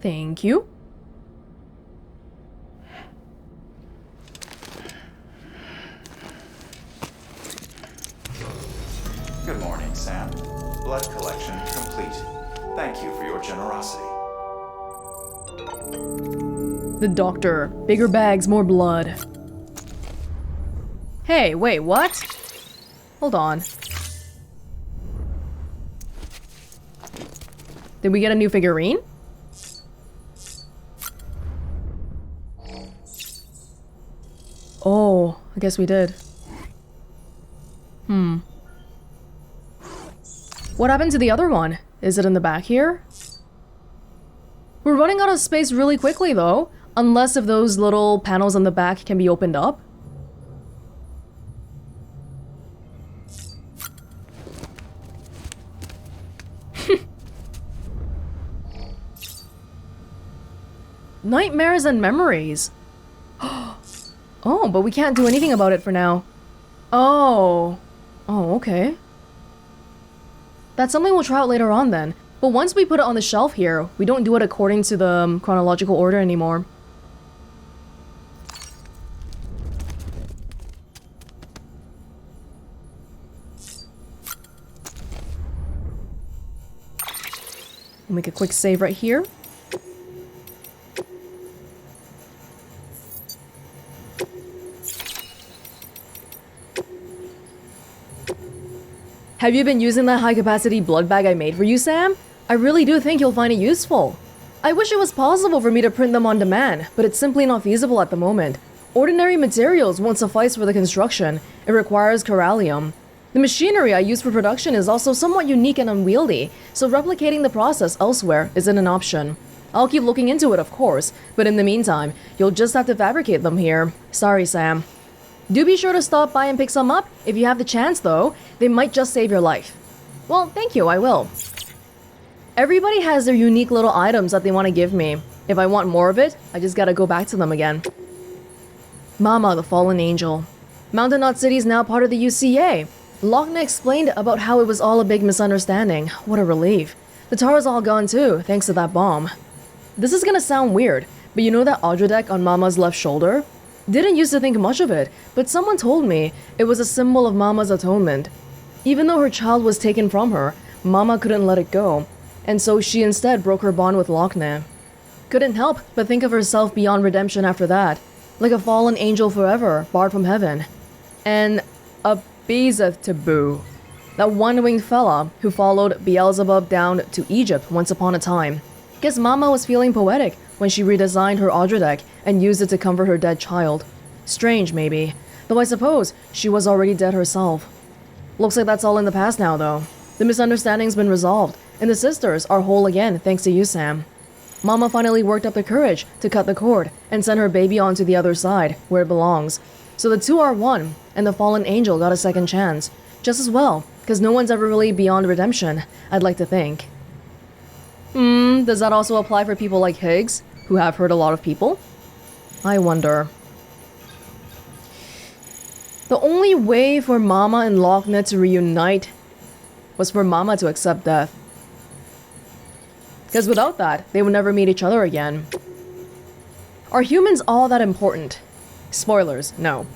Thank you. Good morning, Sam. Blood collection complete. Thank you for your generosity. The doctor. Bigger bags, more blood. Hey, wait, what? Hold on. Did we get a new figurine? Oh, I guess we did. What happened to the other one? Is it in the back here? We're running out of space really quickly though, unless if those little panels on the back can be opened up. Nightmares and memories. Oh, but we can't do anything about it for now. Oh, okay. That's something we'll try out later on then. But once we put it on the shelf here, we don't do it according to the chronological order anymore. We'll make a quick save right here. Have you been using that high-capacity blood bag I made for you, Sam? I really do think you'll find it useful. I wish it was possible for me to print them on demand, but it's simply not feasible at the moment. Ordinary materials won't suffice for the construction. It requires chiralium. The machinery I use for production is also somewhat unique and unwieldy, so replicating the process elsewhere isn't an option. I'll keep looking into it, of course, but in the meantime, you'll just have to fabricate them here. Sorry, Sam. Do be sure to stop by and pick some up. If you have the chance, though, they might just save your life. Well, thank you, I will. Everybody has their unique little items that they want to give me. If I want more of it, I just gotta go back to them again. Mama, the fallen angel. Mountain Knot City is now part of the UCA. Wagner explained about how it was all a big misunderstanding. What a relief. The Tara's all gone too, thanks to that bomb. This is gonna sound weird, but you know that Audradek on Mama's left shoulder? Didn't used to think much of it, but someone told me it was a symbol of Mama's atonement. Even though her child was taken from her, Mama couldn't let it go, and so she instead broke her bond with Wagner. Couldn't help but think of herself beyond redemption after that, like a fallen angel forever, barred from heaven. And a Beelzebub, that one-winged fella who followed Beelzebub down to Egypt once upon a time. Guess Mama was feeling poetic when she redesigned her Audradek and used it to comfort her dead child. Strange, maybe, though I suppose she was already dead herself. Looks like that's all in the past now, though. The misunderstanding's been resolved, and the sisters are whole again thanks to you, Sam. Mama finally worked up the courage to cut the cord and send her baby on to the other side, where it belongs. So the two are one, and the fallen angel got a second chance. Just as well, because no one's ever really beyond redemption, I'd like to think. Does that also apply for people like Higgs, who have hurt a lot of people? I wonder. The only way for Mama and Wagner to reunite was for Mama to accept death. Because without that, they would never meet each other again. Are humans all that important? Spoilers, no.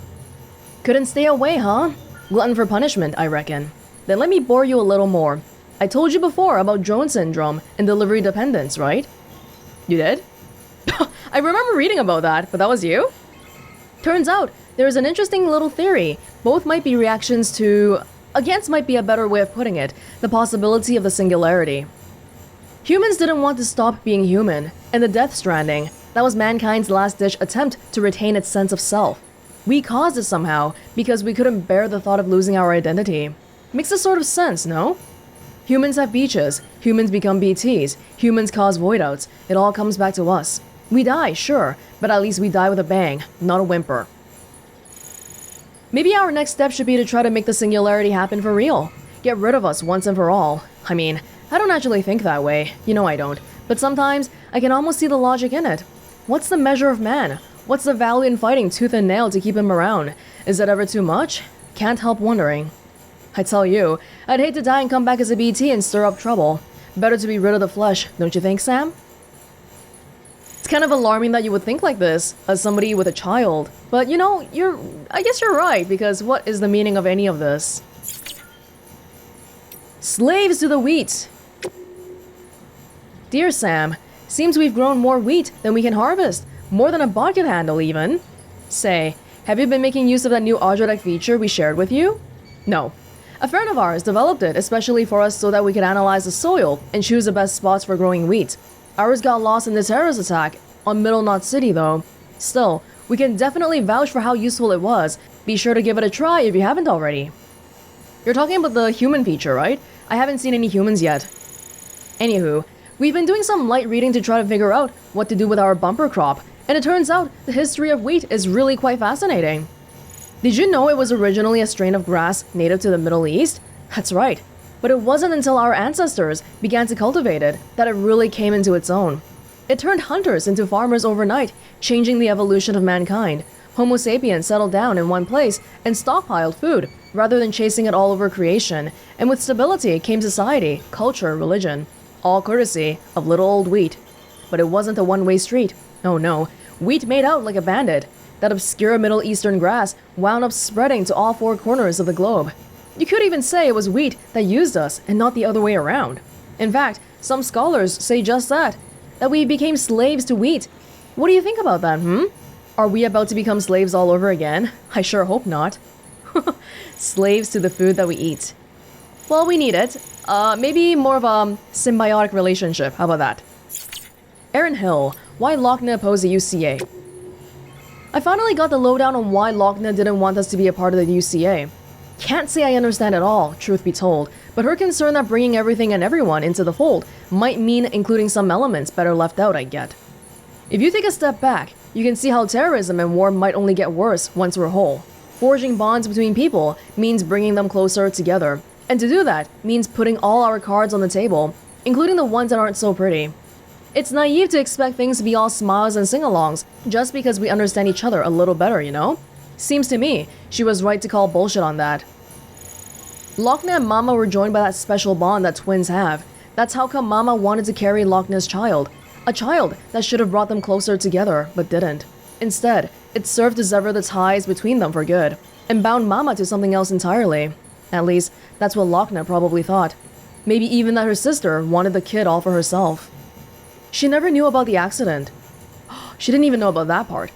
Couldn't stay away, huh? Glutton for punishment, I reckon. Then let me bore you a little more. I told you before about drone syndrome and delivery dependence, right? You did? I remember reading about that, but that was you? Turns out, there's an interesting little theory. Both might be reactions to... Against might be a better way of putting it, the possibility of the singularity. Humans didn't want to stop being human, and the Death Stranding, that was mankind's last-ditch attempt to retain its sense of self. We caused it somehow, because we couldn't bear the thought of losing our identity. Makes a sort of sense, no? Humans have beaches, humans become BTs, humans cause voidouts, it all comes back to us. We die, sure, but at least we die with a bang, not a whimper. Maybe our next step should be to try to make the singularity happen for real. Get rid of us once and for all. I mean, I don't actually think that way, you know I don't, but sometimes I can almost see the logic in it. What's the measure of man? What's the value in fighting tooth and nail to keep him around? Is that ever too much? Can't help wondering. I tell you, I'd hate to die and come back as a BT and stir up trouble. Better to be rid of the flesh, don't you think, Sam? It's kind of alarming that you would think like this as somebody with a child. But you know, I guess you're right, because what is the meaning of any of this? Slaves to the wheat! Dear Sam, seems we've grown more wheat than we can harvest. More than a bot can handle, even. Say, have you been making use of that new Audiodeck feature we shared with you? No. A friend of ours developed it especially for us so that we could analyze the soil and choose the best spots for growing wheat. Ours got lost in the terrorist attack on Middle Knot City, though. Still, we can definitely vouch for how useful it was. Be sure to give it a try if you haven't already. You're talking about the human feature, right? I haven't seen any humans yet. Anywho, we've been doing some light reading to try to figure out what to do with our bumper crop, and it turns out the history of wheat is really quite fascinating. Did you know it was originally a strain of grass native to the Middle East? That's right. But it wasn't until our ancestors began to cultivate it that it really came into its own. It turned hunters into farmers overnight, changing the evolution of mankind. Homo sapiens settled down in one place and stockpiled food, rather than chasing it all over creation. And with stability came society, culture, religion. All courtesy of little old wheat. But it wasn't a one-way street. Oh no, wheat made out like a bandit. That obscure Middle Eastern grass wound up spreading to all four corners of the globe. You could even say it was wheat that used us and not the other way around. In fact, some scholars say just that we became slaves to wheat. What do you think about that, Are we about to become slaves all over again? I sure hope not. Slaves to the food that we eat. Well, we need it. Maybe more of a symbiotic relationship. How about that? Aaron Hill, why Wagner opposed the UCA? I finally got the lowdown on why Wagner didn't want us to be a part of the UCA. Can't say I understand at all, truth be told, but her concern that bringing everything and everyone into the fold might mean including some elements better left out, I get. If you take a step back, you can see how terrorism and war might only get worse once we're whole. Forging bonds between people means bringing them closer together, and to do that means putting all our cards on the table, including the ones that aren't so pretty. It's naive to expect things to be all smiles and sing-alongs just because we understand each other a little better, you know? Seems to me she was right to call bullshit on that. Wagner and Mama were joined by that special bond that twins have. That's how come Mama wanted to carry Wagner's child. A child that should have brought them closer together, but didn't. Instead, it served to sever the ties between them for good, and bound Mama to something else entirely. At least, that's what Wagner probably thought. Maybe even that her sister wanted the kid all for herself. She never knew about the accident. She didn't even know about that part.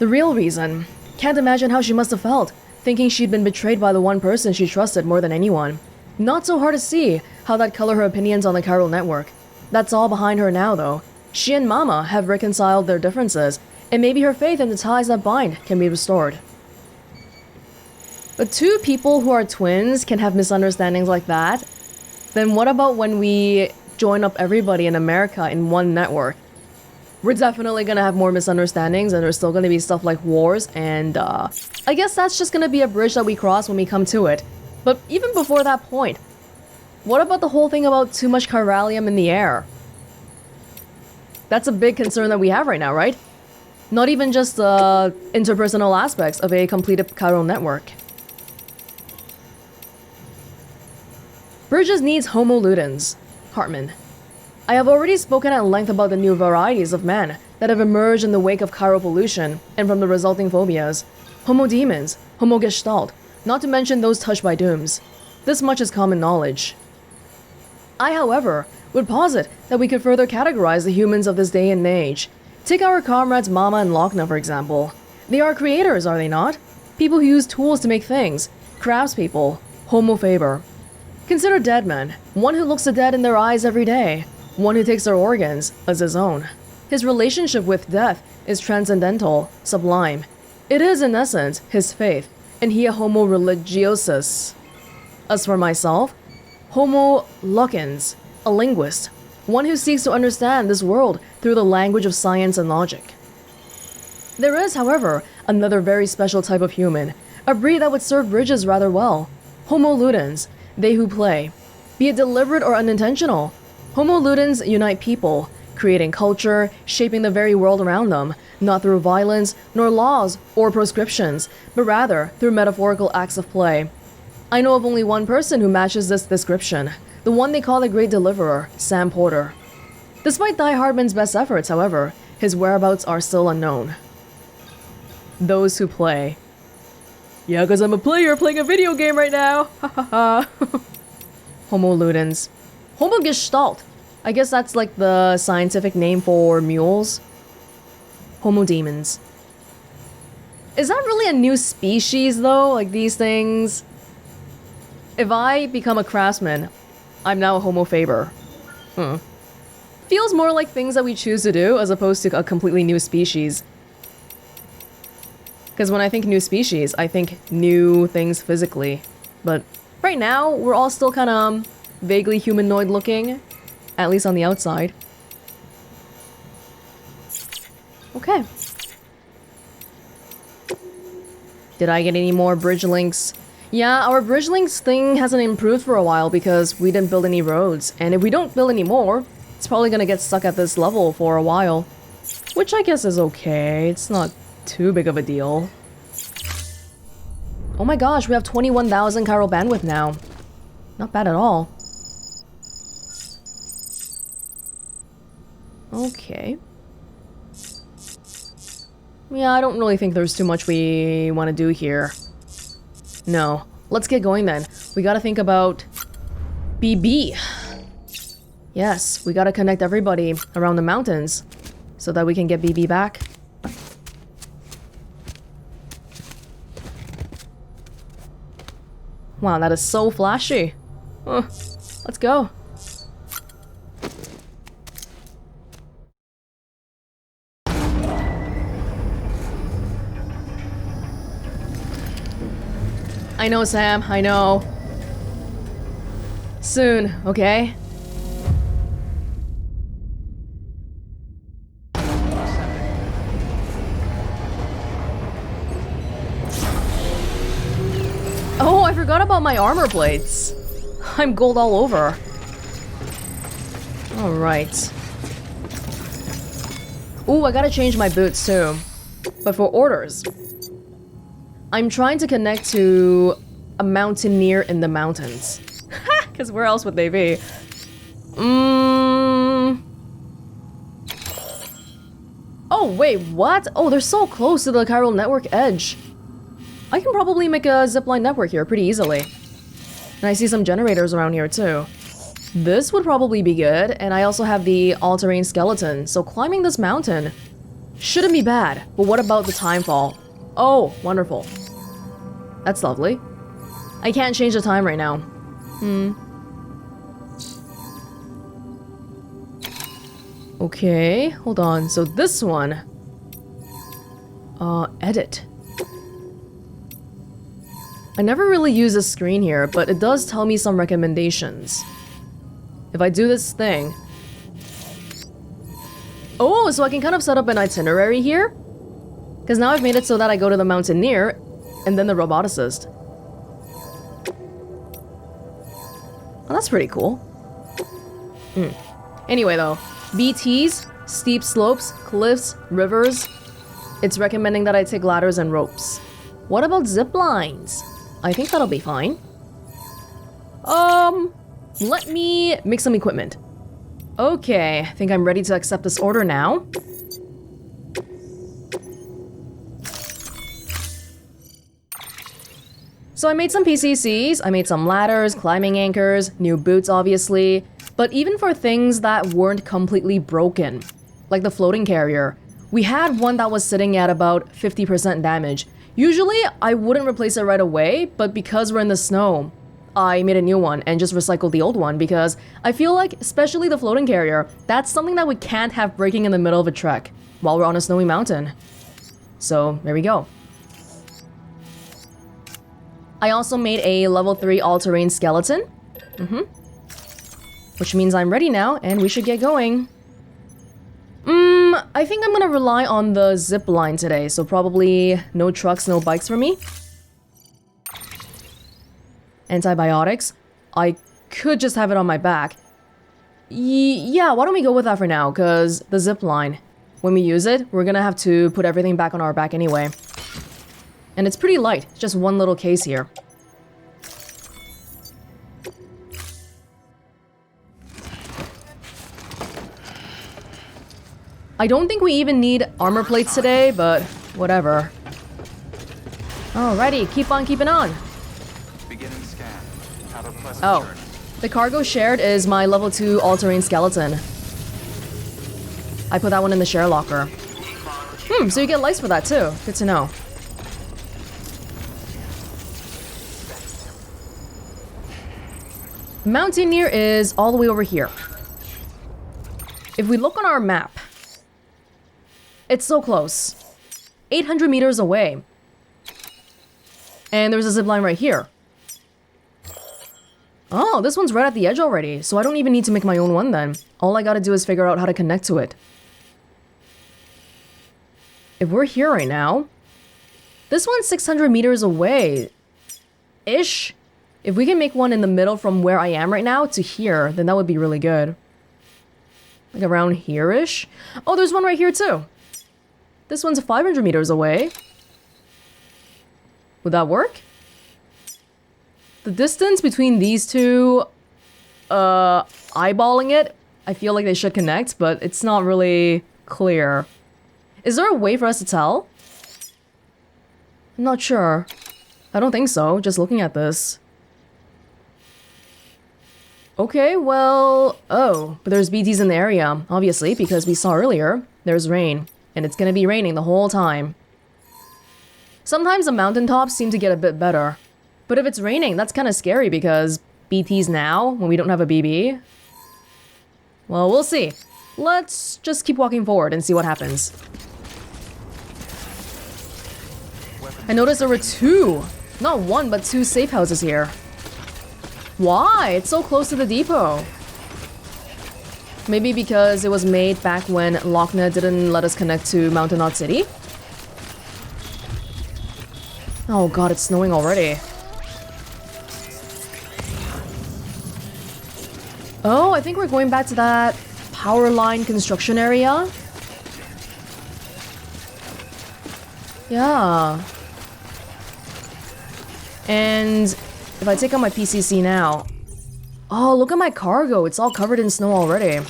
The real reason. Can't imagine how she must have felt, thinking she'd been betrayed by the one person she trusted more than anyone. Not so hard to see how that color her opinions on the chiral network. That's all behind her now, though. She and Mama have reconciled their differences, and maybe her faith in the ties that bind can be restored. But two people who are twins can have misunderstandings like that? Then what about when we join up everybody in America in one network? We're definitely gonna have more misunderstandings, and there's still gonna be stuff like wars, and I guess that's just gonna be a bridge that we cross when we come to it. But even before that point, what about the whole thing about too much chiralium in the air? That's a big concern that we have right now, right? Not even just the interpersonal aspects of a completed chiral network. Bridges needs Homo ludens. Hartman. I have already spoken at length about the new varieties of men that have emerged in the wake of chiral pollution and from the resulting phobias. Homo demons, Homo gestalt, not to mention those touched by dooms. This much is common knowledge. I, however, would posit that we could further categorize the humans of this day and age. Take our comrades Mama and Wagner, for example. They are creators, are they not? People who use tools to make things. Craftspeople, Homo faber. Consider dead men, one who looks the dead in their eyes every day, one who takes their organs as his own. His relationship with death is transcendental, sublime. It is, in essence, his faith, and he a homo religiosus. As for myself, Homo lucens, a linguist, one who seeks to understand this world through the language of science and logic. There is, however, another very special type of human, a breed that would serve bridges rather well. Homo ludens, they who play. Be it deliberate or unintentional, Homo ludens unite people, creating culture, shaping the very world around them, not through violence, nor laws or proscriptions, but rather through metaphorical acts of play. I know of only one person who matches this description, the one they call the Great Deliverer, Sam Porter. Despite Die Hardman's best efforts, however, His whereabouts are still unknown. Those who play. Yeah, because I'm a player playing a video game right now. Ha ha ha. Homo ludens. Homo gestalt. I guess that's like the scientific name for mules. Homo demons. Is that really a new species though? Like these things? If I become a craftsman, I'm now a Homo faber. Feels more like things that we choose to do as opposed to a completely new species. Because when I think new species, I think new things physically. But right now, we're all still kind of vaguely humanoid looking. At least on the outside. Okay. Did I get any more bridge links? Yeah, our bridge links thing hasn't improved for a while because we didn't build any roads. And if we don't build any more, it's probably gonna get stuck at this level for a while. Which I guess is okay. It's not too big of a deal. Oh my gosh, we have 21,000 chiral bandwidth now. Not bad at all. Okay. Yeah, I don't really think there's too much we want to do here. No. Let's get going then. We gotta think about BB. Yes, we gotta connect everybody around the mountains so that we can get BB back. Wow, that is so flashy. Let's go. I know, Sam, I know. Soon, okay? Oh, I forgot about my armor plates. I'm gold all over. Alright. Ooh, I gotta change my boots too. But for orders. I'm trying to connect to a mountaineer in the mountains. Ha! Because where else would they be? Oh, wait, what? Oh, they're so close to the chiral network edge. I can probably make a zipline network here pretty easily. And I see some generators around here too. This would probably be good, and I also have the all-terrain skeleton, so climbing this mountain shouldn't be bad. But what about the time fall? Oh, wonderful. That's lovely. I can't change the time right now. Okay, hold on. So this one... edit. I never really use a screen here, but it does tell me some recommendations. If I do this thing... Oh, so I can kind of set up an itinerary here? Because now I've made it so that I go to the Mountaineer, and then the roboticist. Oh, that's pretty cool. Anyway though, BTs, steep slopes, cliffs, rivers. It's recommending that I take ladders and ropes. What about zip lines? I think that'll be fine. Let me make some equipment. Okay, I think I'm ready to accept this order now. So I made some PCCs, I made some ladders, climbing anchors, new boots obviously, but even for things that weren't completely broken, like the floating carrier, we had one that was sitting at about 50% damage. Usually I wouldn't replace it right away, but because we're in the snow, I made a new one and just recycled the old one because I feel like, especially the floating carrier, that's something that we can't have breaking in the middle of a trek while we're on a snowy mountain. So there we go. I also made a level 3 all-terrain skeleton. Which means I'm ready now, and we should get going. I think I'm gonna rely on the zip line today, so probably no trucks, no bikes for me. Antibiotics. I could just have it on my back. Yeah, why don't we go with that for now, because the zip line, when we use it, we're gonna have to put everything back on our back anyway. And it's pretty light, just one little case here. I don't think we even need armor plates today, but whatever. Alrighty, keep on keeping on. Beginning scan. Have a pleasant Oh, journey. the cargo shared is my level 2 all-terrain skeleton. I put that one in the share locker. So you get lights for that too. Good to know. Mountaineer is all the way over here. If we look on our map, it's so close. 800 meters away. And there's a zipline right here. Oh, this one's right at the edge already, so I don't even need to make my own one then. All I gotta do is figure out how to connect to it. If we're here right now, this one's 600 meters away. Ish. If we can make one in the middle from where I am right now to here, then that would be really good. Like around here-ish. Oh, there's one right here too. This one's 500 meters away. Would that work? The distance between these two, eyeballing it, I feel like they should connect, but it's not really clear. Is there a way for us to tell? I'm not sure. I don't think so, just looking at this. Okay, well, oh, but there's BTs in the area, obviously, because we saw earlier, there's rain, and it's gonna be raining the whole time. Sometimes the mountaintops seem to get a bit better, but if it's raining, that's kind of scary because BTs now, when we don't have a BB? Well, we'll see. Let's just keep walking forward and see what happens. I noticed there were two, not one, but two safe houses here. Why? It's so close to the depot. Maybe because it was made back when Wagner didn't let us connect to Mountain City? Oh god, it's snowing already. Oh, I think we're going back to that power line construction area. Yeah. And if I take out my PCC now... Oh, look at my cargo. It's all covered in snow already.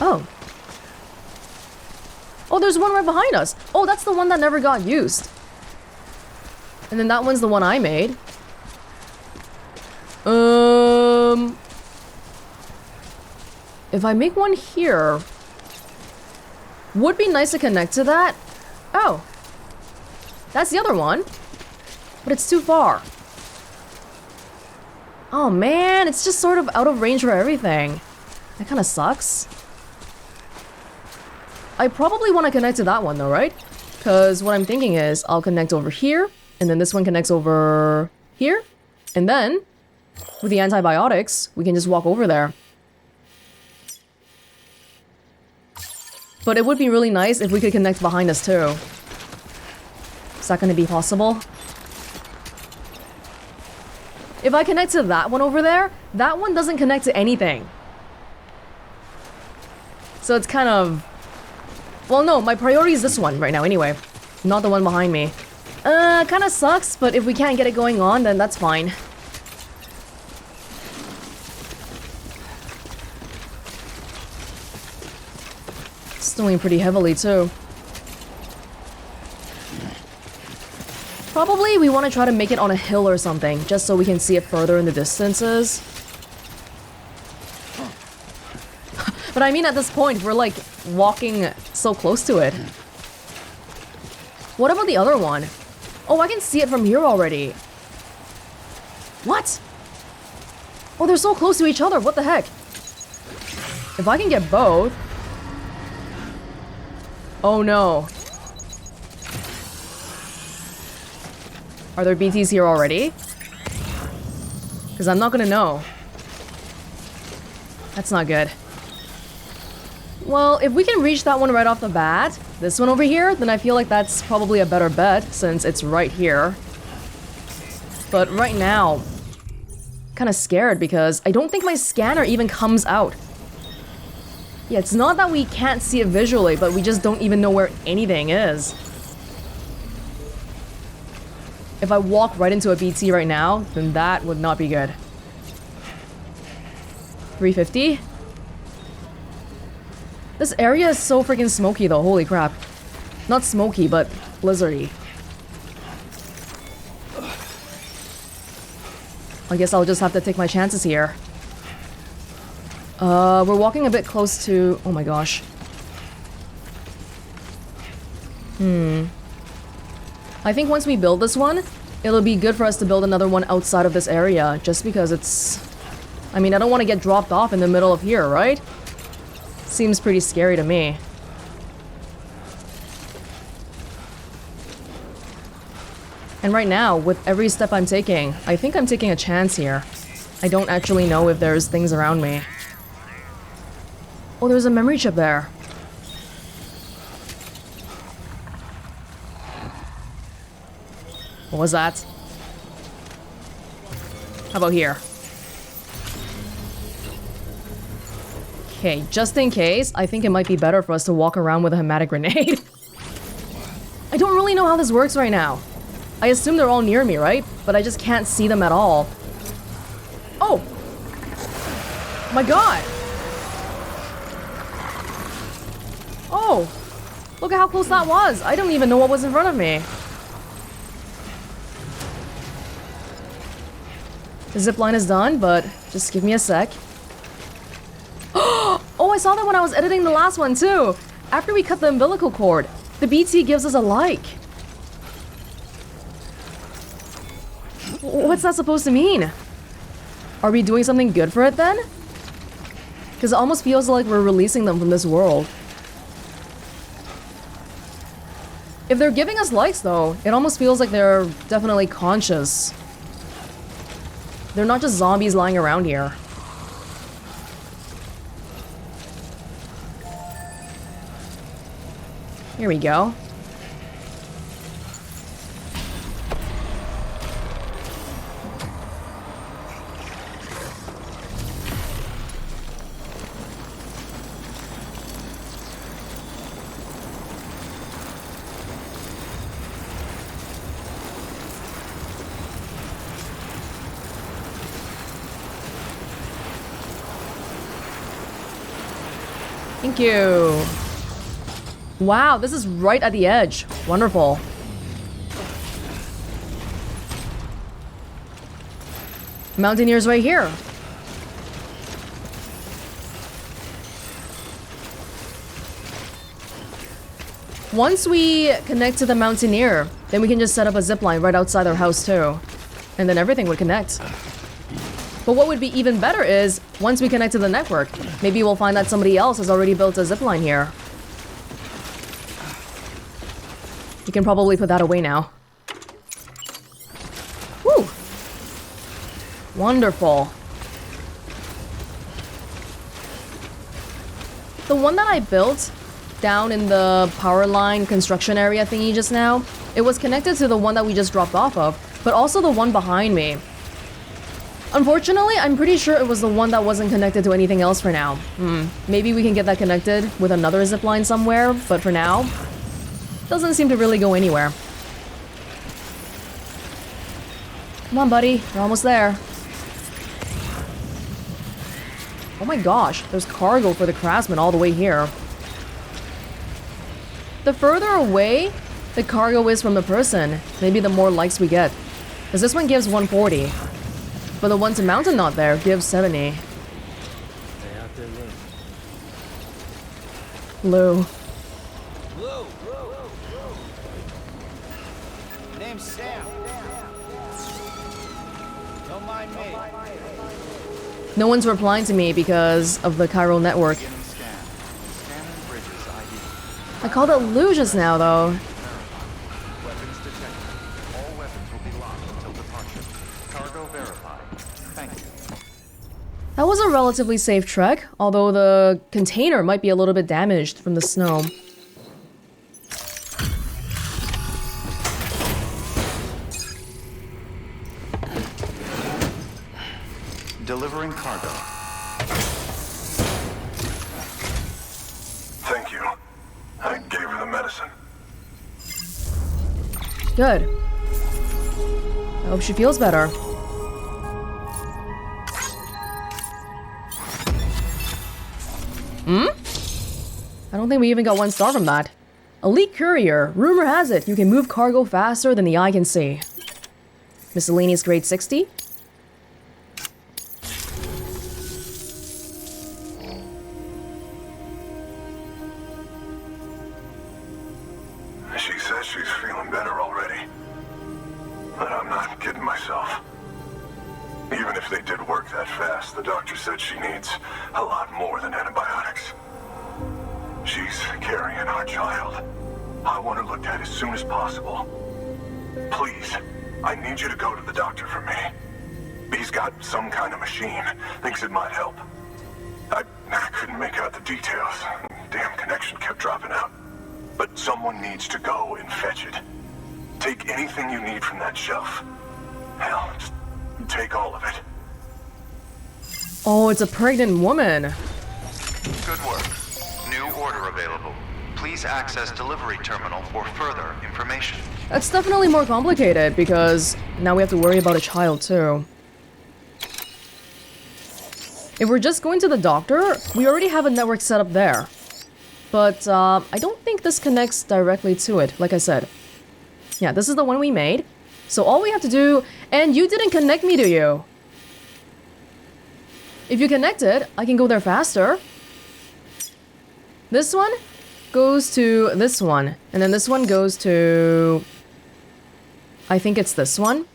Oh. Oh, there's one right behind us. Oh, that's the one that never got used. And then that one's the one I made. If I make one here... Would be nice to connect to that. Oh. That's the other one. But it's too far. Oh man, it's just sort of out of range for everything. That kind of sucks. I probably want to connect to that one though, right? Because what I'm thinking is I'll connect over here, and then this one connects over here. And then, with the antibiotics, we can just walk over there. But it would be really nice if we could connect behind us too. Is that going to be possible? If I connect to that one over there, that one doesn't connect to anything. So it's kind of... Well, no, my priority is this one right now anyway. Not the one behind me. Kind of sucks, but if we can't get it going on, then that's fine. It's snowing pretty heavily too. Probably we want to try to make it on a hill or something, just so we can see it further in the distances. But I mean, at this point, we're like walking so close to it. What about the other one? Oh, I can see it from here already. What? Oh, they're so close to each other. What the heck? If I can get both... Oh no. Are there BTs here already? Because I'm not gonna know. That's not good. Well, if we can reach that one right off the bat, this one over here, then I feel like that's probably a better bet since it's right here. But right now, kind of scared because I don't think my scanner even comes out. Yeah, it's not that we can't see it visually, but we just don't even know where anything is. If I walk right into a BT right now, then that would not be good. 350? This area is so freaking smoky though, holy crap. Not smoky, but blizzardy. I guess I'll just have to take my chances here. We're walking a bit close to... Oh my gosh. I think once we build this one, it'll be good for us to build another one outside of this area, just because it's... I mean, I don't want to get dropped off in the middle of here, right? Seems pretty scary to me. And right now, with every step I'm taking, I think I'm taking a chance here. I don't actually know if there's things around me. Oh, there's a memory chip there. What was that? How about here? Okay, just in case, I think it might be better for us to walk around with a hematic grenade. I don't really know how this works right now. I assume they're all near me, right? But I just can't see them at all. Oh! My god! Oh! Look at how close that was! I don't even know what was in front of me. The zipline is done, but just give me a sec. Oh, I saw that when I was editing the last one too! After we cut the umbilical cord, the BT gives us a like. What's that supposed to mean? Are we doing something good for it then? Because it almost feels like we're releasing them from this world. If they're giving us likes though, it almost feels like they're definitely conscious. They're not just zombies lying around here. Here we go. Thank you. Wow, this is right at the edge. Wonderful. Mountaineer's right here. Once we connect to the Mountaineer, then we can just set up a zipline right outside our house too. And then everything would connect. But what would be even better is, once we connect to the network, maybe we'll find that somebody else has already built a zipline here. You can probably put that away now. Woo! Wonderful. The one that I built down in the power line construction area thingy just now, it was connected to the one that we just dropped off of, but also the one behind me. Unfortunately, I'm pretty sure it was the one that wasn't connected to anything else for now. Maybe we can get that connected with another zipline somewhere, but for now, doesn't seem to really go anywhere. Come on, buddy. We're almost there. Oh my gosh, there's cargo for the craftsman all the way here. The further away the cargo is from the person, maybe the more likes we get. Because this one gives 140. But the one to Mountain Not There gives 70. Lou. Name's Sam. Don't mind me. No one's replying to me because of the chiral network. I called it Lou just now, though. Weapons detected. All weapons will be locked until departure. Cargo verified. Thank you. That was a relatively safe trek, although the container might be a little bit damaged from the snow. Delivering cargo. Thank you. I gave her the medicine. Good. I hope she feels better. I don't think we even got 1 star from that. Elite Courier. Rumor has it you can move cargo faster than the eye can see. Miscellaneous grade 60. She says she's feeling better already. But I'm not kidding myself. Even if they did work that fast, the doctor said she needs a lot more than antibiotics. She's carrying our child. I want her looked at as soon as possible. Please, I need you to go to the doctor for me. He's got some kind of machine. Thinks it might help. I couldn't make out the details. Damn connection kept dropping out. But someone needs to go and fetch it. Take anything you need from that shelf. Hell, just take all of it. Oh, it's a pregnant woman. Good work. New order available. Please access delivery terminal for further information. That's definitely more complicated because now we have to worry about a child too. If we're just going to the doctor, we already have a network set up there. But I don't think this connects directly to it, like I said. Yeah, this is the one we made. So all we have to do... And you didn't connect me to you. If you connect it, I can go there faster. This one goes to this one. And then this one goes to... I think it's this one.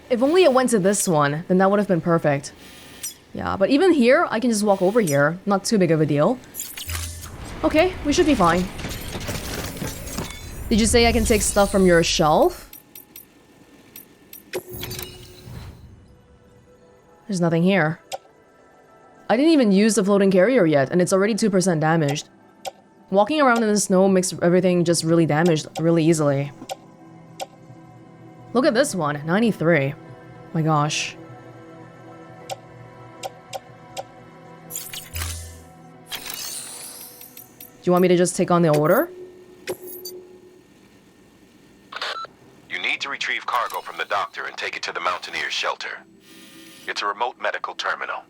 If only it went to this one, then that would have been perfect. Yeah, but even here, I can just walk over here. Not too big of a deal. Okay, we should be fine. Did you say I can take stuff from your shelf? There's nothing here. I didn't even use the floating carrier yet, and it's already 2% damaged. Walking around in the snow makes everything just really damaged really easily. Look at this one, 93. My gosh. Do you want me to just take on the order? You need to retrieve cargo from the doctor and take it to the Mountaineer shelter. It's a remote medical terminal.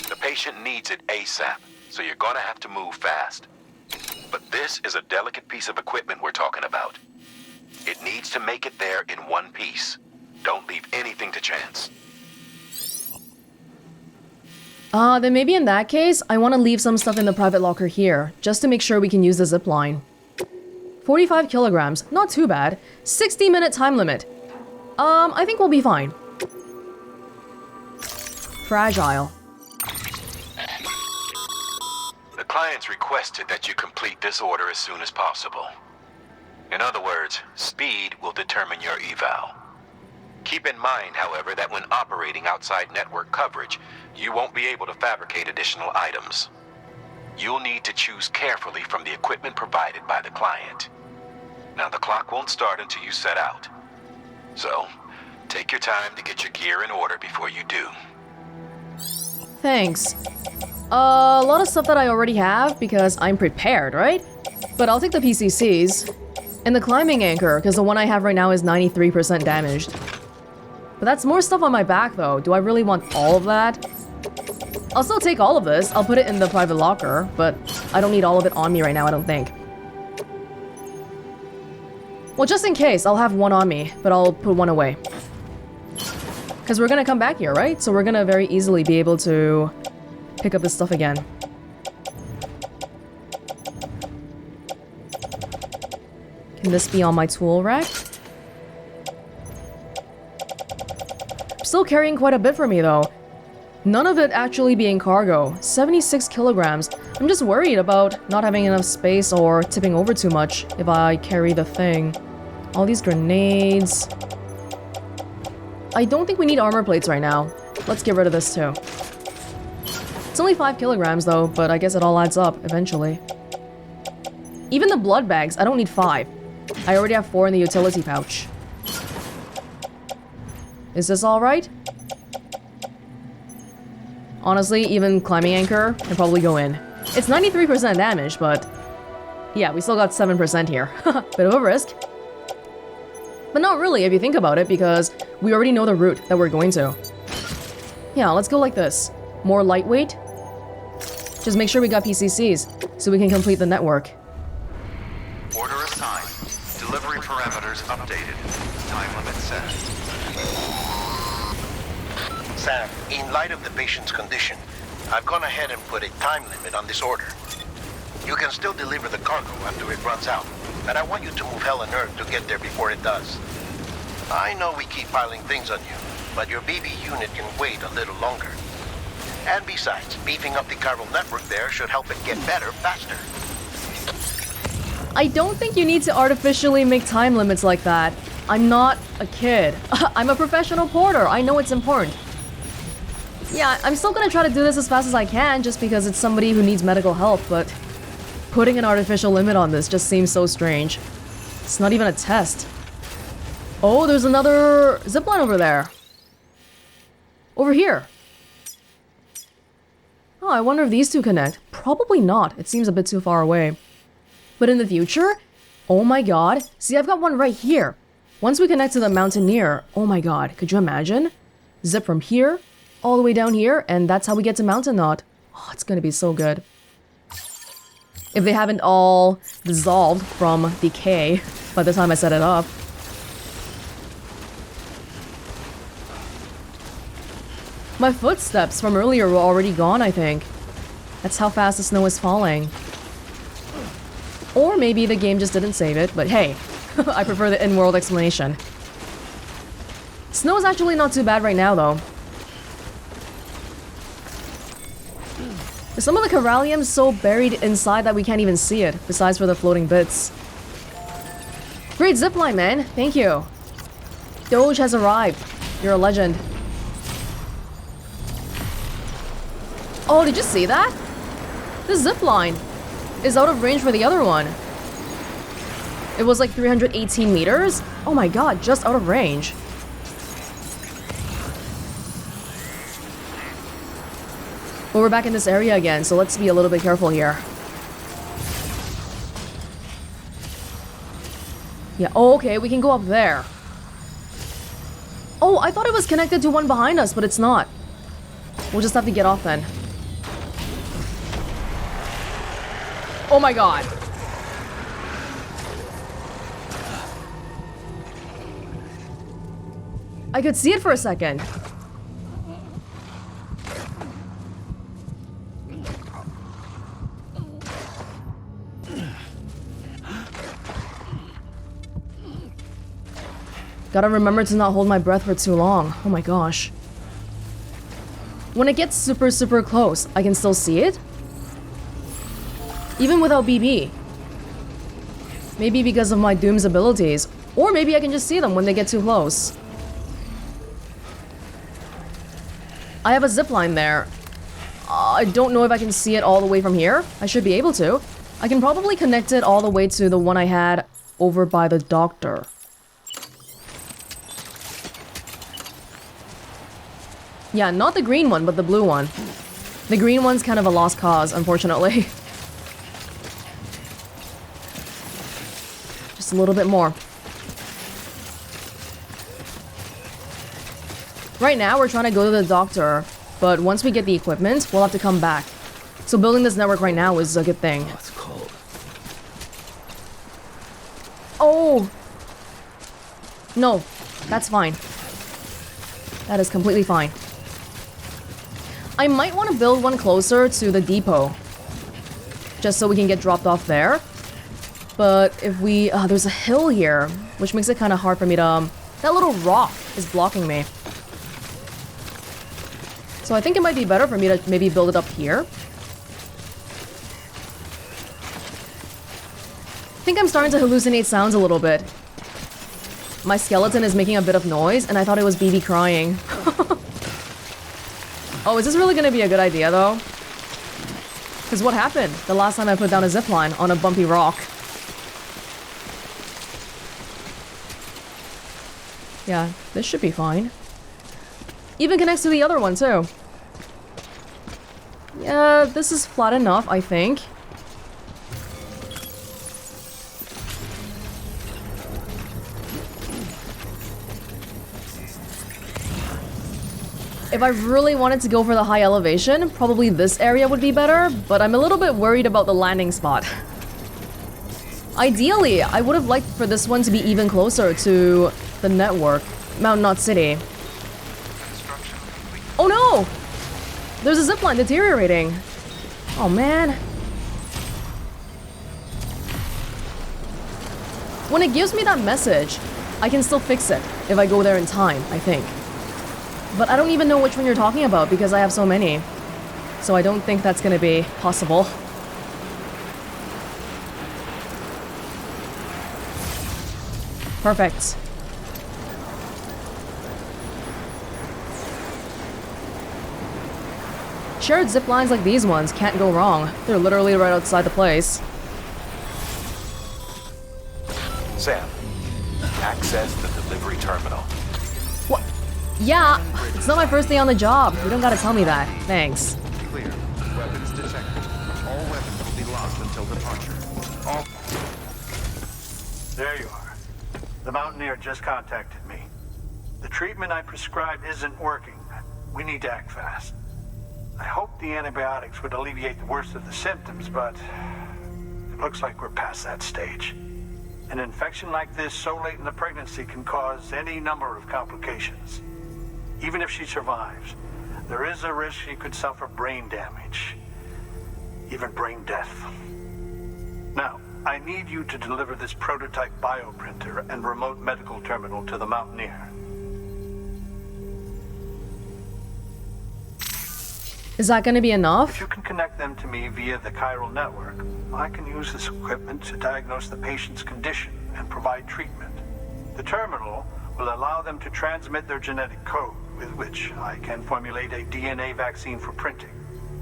The patient needs it ASAP, so you're gonna have to move fast. But this is a delicate piece of equipment we're talking about. It needs to make it there in one piece. Don't leave anything to chance. Then maybe in that case, I want to leave some stuff in the private locker here, just to make sure we can use the zip line. 45 kilograms, not too bad. 60-minute time limit. I think we'll be fine. Fragile. The client's requested that you complete this order as soon as possible. In other words, speed will determine your eval. Keep in mind, however, that when operating outside network coverage, you won't be able to fabricate additional items. You'll need to choose carefully from the equipment provided by the client. Now, the clock won't start until you set out. So, take your time to get your gear in order before you do. Thanks. A lot of stuff that I already have because I'm prepared, right? But I'll take the PCCs. And the climbing anchor, because the one I have right now is 93% damaged. But that's more stuff on my back, though. Do I really want all of that? I'll still take all of this. I'll put it in the private locker, but I don't need all of it on me right now, I don't think. Well, just in case, I'll have one on me, but I'll put one away. Because we're gonna come back here, right? So we're gonna very easily be able to pick up this stuff again. Can this be on my tool rack? Still carrying quite a bit for me, though. None of it actually being cargo. 76 kilograms. I'm just worried about not having enough space or tipping over too much if I carry the thing. All these grenades. I don't think we need armor plates right now. Let's get rid of this too. It's only 5 kilograms though, but I guess it all adds up eventually. Even the blood bags, I don't need 5. I already have 4 in the utility pouch. Is this alright? Honestly, even climbing anchor can probably go in. It's 93% damage, but yeah, we still got 7% here. Bit of a risk. But not really if you think about it, because we already know the route that we're going to. Yeah, let's go like this. More lightweight. Just make sure we got PCCs. so we can complete the network. Order assigned. Delivery parameters updated. Time limit set. Sam, in light of the patient's condition, I've gone ahead and put a time limit on this order. You can still deliver the cargo after it runs out, but I want you to move hell and earth to get there before it does. I know we keep piling things on you, but your BB unit can wait a little longer. And besides, beefing up the chiral network there should help it get better faster. I don't think you need to artificially make time limits like that. I'm not a kid. I'm a professional porter. I know it's important. Yeah, I'm still gonna try to do this as fast as I can just because it's somebody who needs medical help, but putting an artificial limit on this just seems so strange. It's not even a test. Oh, there's another zipline over there. Over here. Oh, I wonder if these two connect. Probably not. It seems a bit too far away. But in the future, oh my god. See, I've got one right here. Once we connect to the Mountaineer, oh my god, could you imagine? Zip from here, all the way down here, and that's how we get to Mountain Knot. Oh, it's gonna be so good. If they haven't all dissolved from decay by the time I set it up. My footsteps from earlier were already gone, I think. That's how fast the snow is falling. Or maybe the game just didn't save it, but hey, I prefer the in-world explanation. Snow is actually not too bad right now, though. Is some of the corallium so buried inside that we can't even see it, besides for the floating bits? Great zipline, man. Thank you. Doge has arrived. You're a legend. Oh, did you see that? The zipline is out of range for the other one. It was like 318 meters? Oh my god, just out of range. Well, we're back in this area again, so let's be a little bit careful here. Yeah, oh, okay, we can go up there. Oh, I thought it was connected to one behind us, but it's not. We'll just have to get off then. Oh my god. I could see it for a second. Gotta remember to not hold my breath for too long. Oh my gosh. When it gets super, super close, I can still see it? Even without BB. Maybe because of my Doom's abilities. Or maybe I can just see them when they get too close. I have a zipline there. I don't know if I can see it all the way from here. I should be able to. I can probably connect it all the way to the one I had over by the doctor. Yeah, not the green one, but the blue one. The green one's kind of a lost cause, unfortunately. Just a little bit more. Right now, we're trying to go to the doctor, but once we get the equipment, we'll have to come back. So building this network right now is a good thing. It's cold. Oh! No, that's fine. That is completely fine. I might want to build one closer to the depot. Just so we can get dropped off there. But if we... there's a hill here, which makes it kind of hard for me to... that little rock is blocking me. So I think it might be better for me to maybe build it up here. I think I'm starting to hallucinate sounds a little bit. My skeleton is making a bit of noise, and I thought it was BB crying. Oh, is this really gonna be a good idea, though? Because what happened the last time I put down a zipline on a bumpy rock? Yeah, this should be fine. Even connects to the other one, too. Yeah, this is flat enough, I think. If I really wanted to go for the high elevation, probably this area would be better, but I'm a little bit worried about the landing spot. Ideally, I would have liked for this one to be even closer to the network, Mount Knot City. Oh no! There's a zipline deteriorating. Oh man. When it gives me that message, I can still fix it if I go there in time, I think. But I don't even know which one you're talking about because I have so many. So I don't think that's gonna be possible. Perfect. Shared zip lines like these ones can't go wrong. They're literally right outside the place. Sam, access the delivery terminal. What? Yeah, it's not my first day on the job. You don't gotta tell me that. Thanks. Clear. Weapons detected. All weapons will be lost until departure. All... There you are. The Mountaineer just contacted me. The treatment I prescribed isn't working. We need to act fast. I hoped the antibiotics would alleviate the worst of the symptoms, but it looks like we're past that stage. An infection like this so late in the pregnancy can cause any number of complications. Even if she survives, there is a risk she could suffer brain damage, even brain death. Now, I need you to deliver this prototype bioprinter and remote medical terminal to the Mountaineer. Is that gonna be enough? If you can connect them to me via the chiral network, I can use this equipment to diagnose the patient's condition and provide treatment. The terminal will allow them to transmit their genetic code, with which I can formulate a DNA vaccine for printing.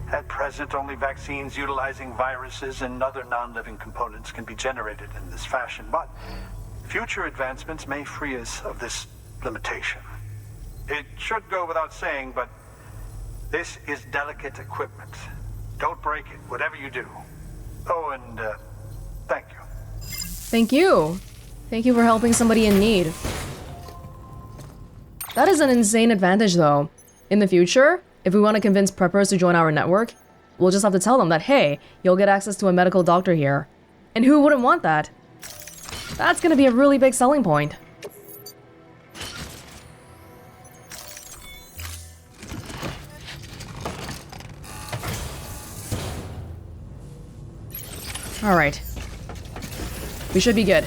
At present, only vaccines utilizing viruses and other non-living components can be generated in this fashion, but future advancements may free us of this limitation. It should go without saying, but this is delicate equipment. Don't break it, whatever you do. Oh, and thank you. Thank you. Thank you for helping somebody in need. That is an insane advantage, though. In the future, if we want to convince preppers to join our network, we'll just have to tell them that, hey, you'll get access to a medical doctor here. And who wouldn't want that? That's gonna be a really big selling point. Alright. We should be good.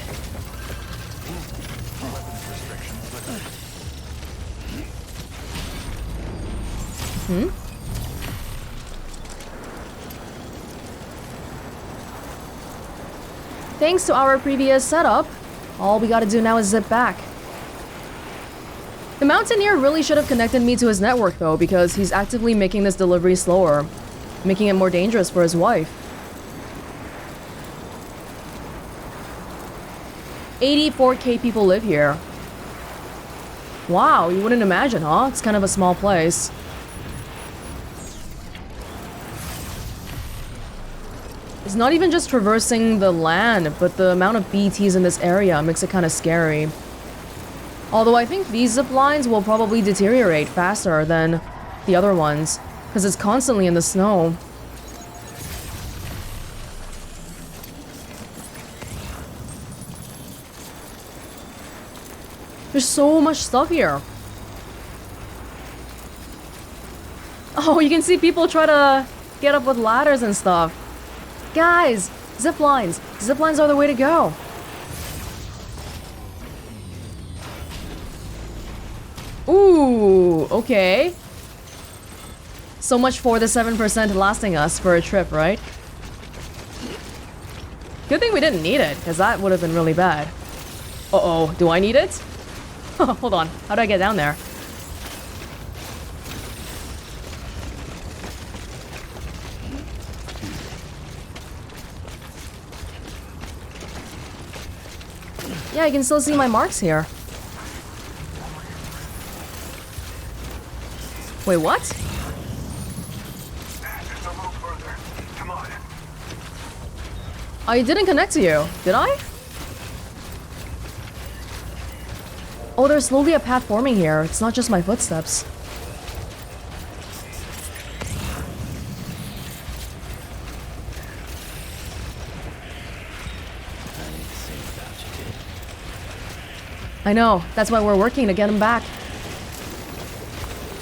Thanks to our previous setup, all we gotta do now is zip back. The Mountaineer really should have connected me to his network though, because he's actively making this delivery slower, making it more dangerous for his wife. 84K people live here. Wow, you wouldn't imagine, huh? It's kind of a small place. It's not even just traversing the land, but the amount of BTs in this area makes it kind of scary. Although I think these zip lines will probably deteriorate faster than the other ones, because it's constantly in the snow. There's so much stuff here. Oh, you can see people try to get up with ladders and stuff. Guys, zip lines. Zip lines are the way to go. Ooh, okay. So much for the 7% lasting us for a trip, right? Good thing we didn't need it, because that would have been really bad. Uh-oh, do I need it? Hold on, how do I get down there? Yeah, I can still see my marks here. Wait, what? Just a little further. Come on. I didn't connect to you, did I? Oh, there's slowly a path forming here. It's not just my footsteps. I know, that's why we're working to get him back.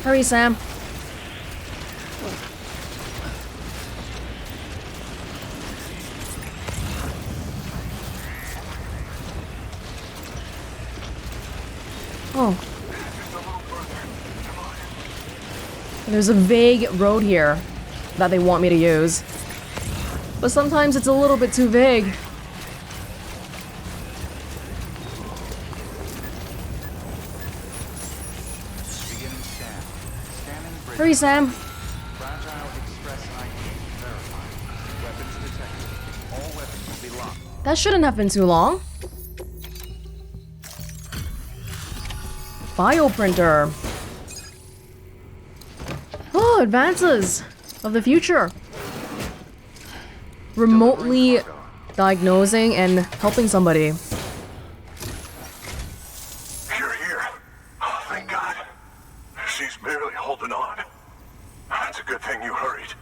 Hurry, Sam. Oh. There's a vague road here that they want me to use. But sometimes it's a little bit too vague. Beginning scan. Scanning bridge. Hurry, Sam. Fragile express ID verified. Weapons detected. All weapons will be locked. That shouldn't have been too long. Bioprinter. Oh, advances of the future. Remotely diagnosing and helping somebody. You're here. Oh, thank God. She's barely holding on. It's a good thing you hurried.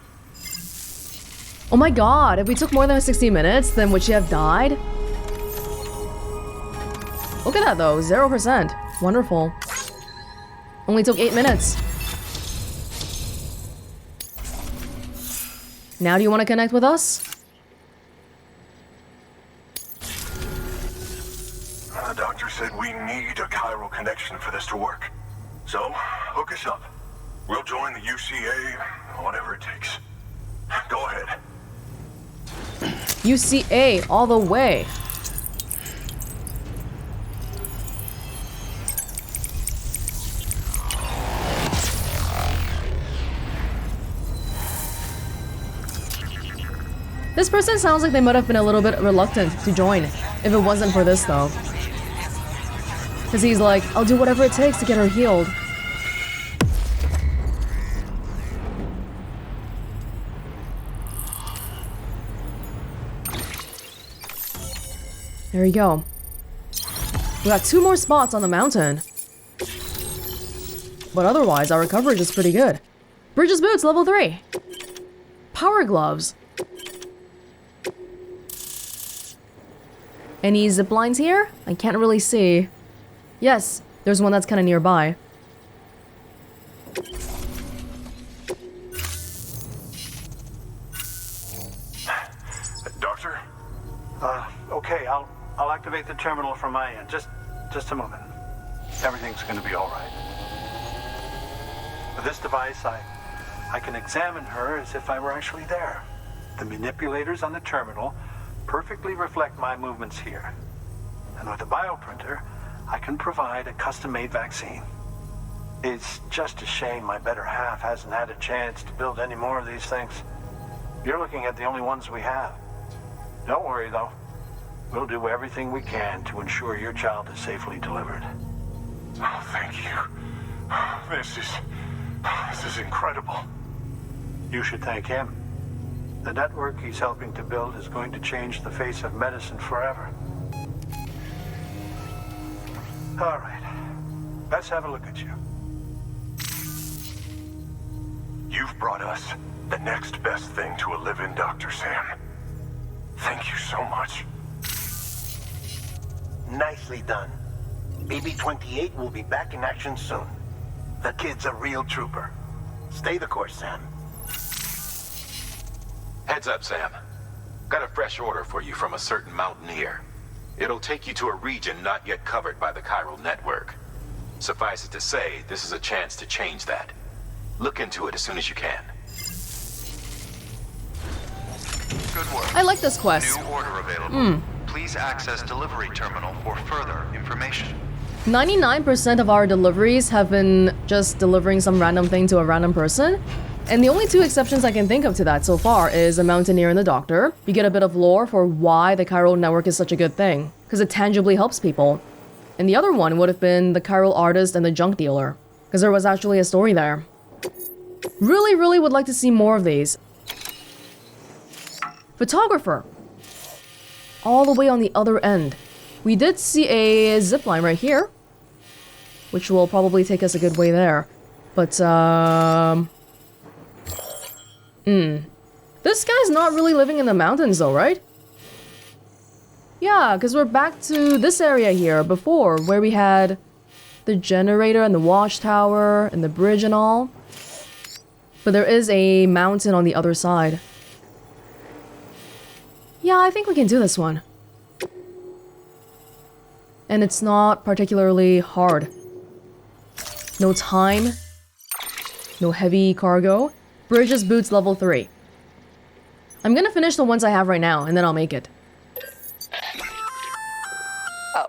Oh my god, if we took more than 60 minutes, then would she have died? Look at that though, 0%. Wonderful. Only took 8 minutes. Now do you want to connect with us? The doctor said we need a chiral connection for this to work. So, hook us up. We'll join the UCA, whatever it takes. Go ahead. UCA all the way. This person sounds like they might have been a little bit reluctant to join if it wasn't for this though. Because he's like, I'll do whatever it takes to get her healed. There you go. We got 2 more spots on the mountain. But otherwise, our coverage is pretty good. Bridges boots, level 3. Power gloves. Any zip lines here? I can't really see. Yes, there's one that's kind of nearby. Doctor? Okay, I'll activate the terminal from my end. Just a moment. Everything's gonna be all right. With this device, I can examine her as if I were actually there. The manipulators on the terminal perfectly reflect my movements here. And with the bioprinter, I can provide a custom-made vaccine. It's just a shame my better half hasn't had a chance to build any more of these things. You're looking at the only ones we have. Don't worry, though. We'll do everything we can to ensure your child is safely delivered. Oh, thank you. This is incredible. You should thank him. The network he's helping to build is going to change the face of medicine forever. All right. Let's have a look at you. You've brought us the next best thing to a live-in Dr. Sam. Thank you so much. Nicely done. BB-28 will be back in action soon. The kid's a real trooper. Stay the course, Sam. Heads up, Sam. Got a fresh order for you from a certain Mountaineer. It'll take you to a region not yet covered by the chiral network. Suffice it to say, this is a chance to change that. Look into it as soon as you can. Good work. I like this quest. New order available. Please access delivery terminal for further information. 99% of our deliveries have been just delivering some random thing to a random person. And the only 2 exceptions I can think of to that so far is a Mountaineer and the Doctor. You get a bit of lore for why the chiral network is such a good thing, because it tangibly helps people. And the other one would have been the chiral artist and the junk dealer, because there was actually a story there. Really would like to see more of these. Photographer. All the way on the other end. We did see a zipline right here, which will probably take us a good way there. But, This guy's not really living in the mountains though, right? Yeah, because we're back to this area here before, where we had the generator and the watchtower and the bridge and all. But there is a mountain on the other side. Yeah, I think we can do this one. And it's not particularly hard. No time. No heavy cargo. Bridges boots level 3. I'm gonna finish the ones I have right now, and then I'll make it. Oh,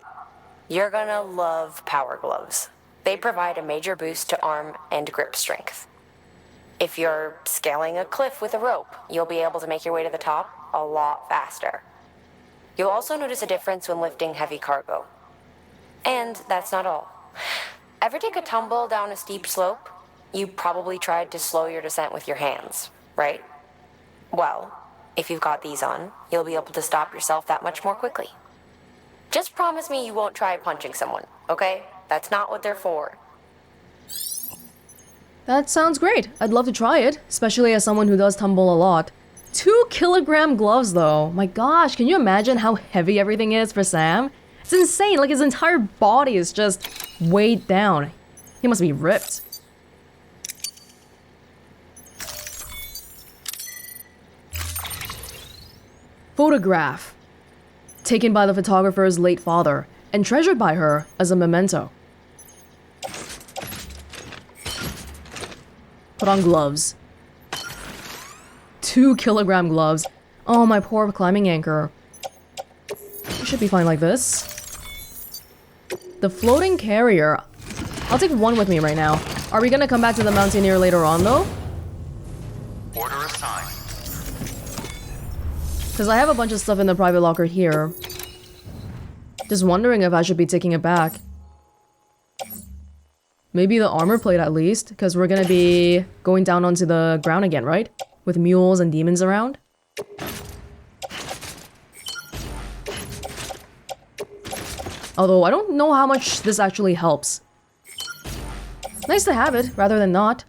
you're gonna love power gloves. They provide a major boost to arm and grip strength. If you're scaling a cliff with a rope, you'll be able to make your way to the top a lot faster. You'll also notice a difference when lifting heavy cargo. And that's not all. Ever take a tumble down a steep slope? You probably tried to slow your descent with your hands, right? Well, if you've got these on, you'll be able to stop yourself that much more quickly. Just promise me you won't try punching someone, okay? That's not what they're for. That sounds great. I'd love to try it, especially as someone who does tumble a lot. 2 kilogram gloves though. My gosh, can you imagine how heavy everything is for Sam? It's insane, like his entire body is just weighed down. He must be ripped. Photograph. Taken by the photographer's late father and treasured by her as a memento. Put on gloves. 2 kilogram gloves. Oh, my poor climbing anchor. It should be fine like this. The floating carrier. I'll take one with me right now. Are we gonna come back to the Mountaineer later on though? Order assigned. Because I have a bunch of stuff in the private locker here. Just wondering if I should be taking it back. Maybe the armor plate at least, because we're gonna be going down onto the ground again, right? With mules and demons around. Although I don't know how much this actually helps. Nice to have it, rather than not.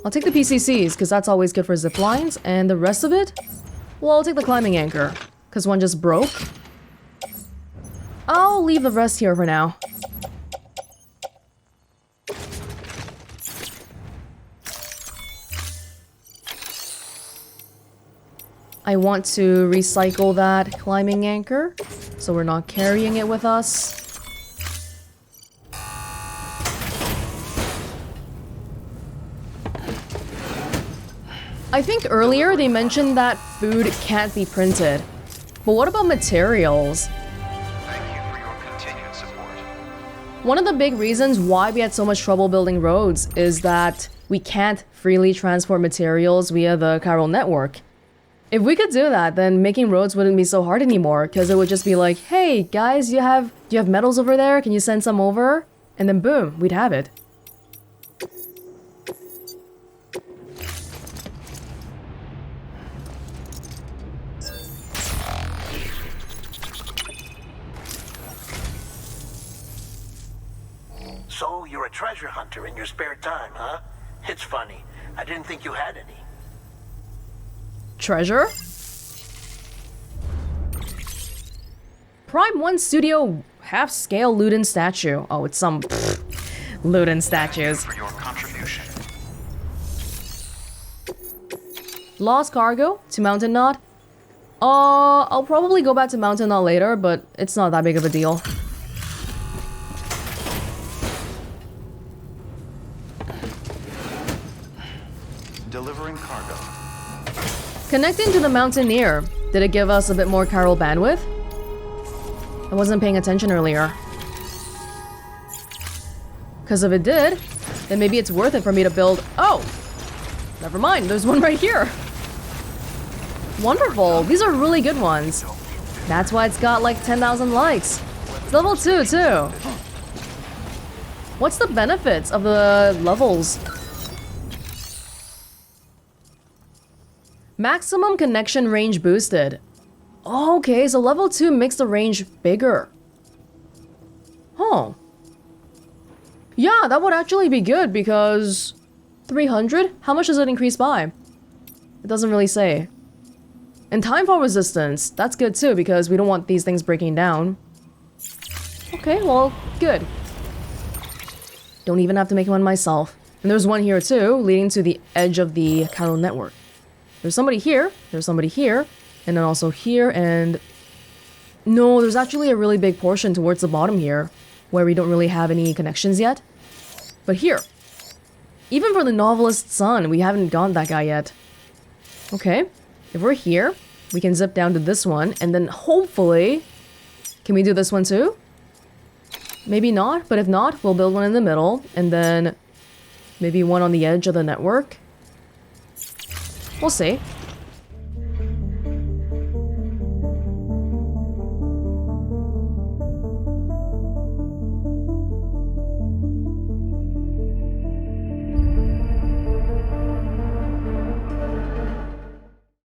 I'll take the PCCs, because that's always good for zip lines, and the rest of it? Well, I'll take the climbing anchor, because one just broke. I'll leave the rest here for now. I want to recycle that climbing anchor, so we're not carrying it with us. I think earlier they mentioned that food can't be printed. But what about materials? Thank you for your continued support. One of the big reasons why we had so much trouble building roads is that we can't freely transport materials via the chiral network. If we could do that, then making roads wouldn't be so hard anymore, because it would just be like, hey guys, do you have metals over there? Can you send some over? And then boom, we'd have it. So, you're a treasure hunter in your spare time, huh? It's funny. I didn't think you had any. Treasure? Prime 1 Studio half-scale Luden statue. Oh, it's some Luden statues. For your contribution. Lost cargo to Mountain Knot. I'll probably go back to Mountain Knot later, but it's not that big of a deal. Delivering cargo. Connecting to the Mountaineer. Did it give us a bit more chiral bandwidth? I wasn't paying attention earlier. Because if it did, then maybe it's worth it for me to build... Oh! Never mind, there's one right here. Wonderful, these are really good ones. That's why it's got like 10,000 likes. It's level 2 too. What's the benefits of the levels? Maximum connection range boosted. Oh, okay, so level 2 makes the range bigger. Huh. Yeah, that would actually be good because... 300? How much does it increase by? It doesn't really say. And timefall resistance, that's good too, because we don't want these things breaking down. Okay, well, good. Don't even have to make one myself. And there's one here too, leading to the edge of the chiral network. There's somebody here, and then also here, and... No, there's actually a really big portion towards the bottom here, where we don't really have any connections yet. But here. Even for the novelist's son, we haven't gotten that guy yet. Okay, if we're here, we can zip down to this one, and then hopefully... Can we do this one too? Maybe not, but if not, we'll build one in the middle, and then maybe one on the edge of the network. We'll see.